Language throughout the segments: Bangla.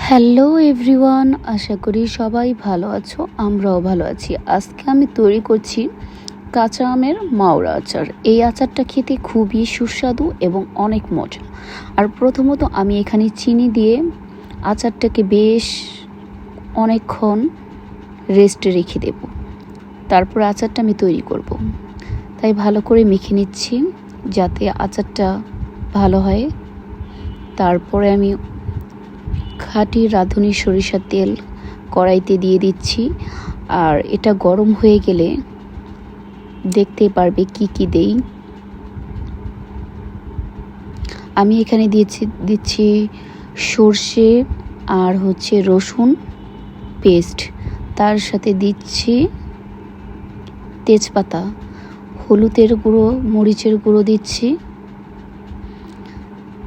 হ্যালো এভরিওয়ান, আশা করি সবাই ভালো আছো। আমরাও ভালো আছি। আজকে আমি তৈরি করছি কাঁচা আমের মাওড়া আচার। এই আচারটা খেতে খুবই সুস্বাদু এবং অনেক মজা। আর প্রথমত আমি এখানে চিনি দিয়ে আচারটাকে বেশ অনেকক্ষণ রেস্টে রেখে দেব। তারপর আচারটা আমি তৈরি করব। তাই ভালো করে মেখে নিচ্ছি যাতে আচারটা ভালো হয়। তারপরে আমি খাঁটি রাঁধুনি সরিষার তেল কড়াইতে দিয়ে দিচ্ছি। আর এটা গরম হয়ে গেলে দেখতে পারবে কি কি দেই। আমি এখানে দিচ্ছি সর্ষে আর রসুন পেস্ট, তার সাথে দিচ্ছি তেজপাতা, হলুদের গুঁড়ো, মরিচের গুঁড়ো দিচ্ছি।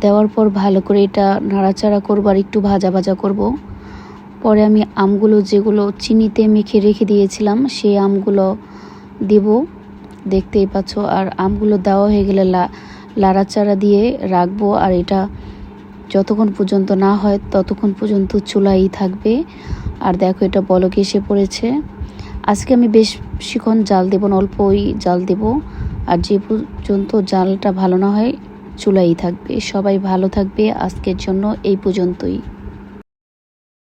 দেওয়ার পর ভালো করে এটা নাড়াচাড়া করবো আর একটু ভাজা ভাজা করব। পরে আমি আমগুলো যেগুলো চিনিতে মেখে রেখে দিয়েছিলাম সেই আমগুলো দেব, দেখতেই পাচ্ছ। আর আমগুলো দেওয়া হয়ে গেলে লাড়াচাড়া দিয়ে রাখবো। আর এটা যতক্ষণ পর্যন্ত না হয় ততক্ষণ পর্যন্ত চুলাই থাকবে। আর দেখো এটা বলক এসে পড়েছে। আজকে আমি বেশিক্ষণ জাল দেব না, অল্পই জাল দেব। আর যে পর্যন্ত জালটা ভালো না হয় চুলাই থাকবে। সবাই ভালো থাকবে। আজকের জন্য এই পর্যন্তই।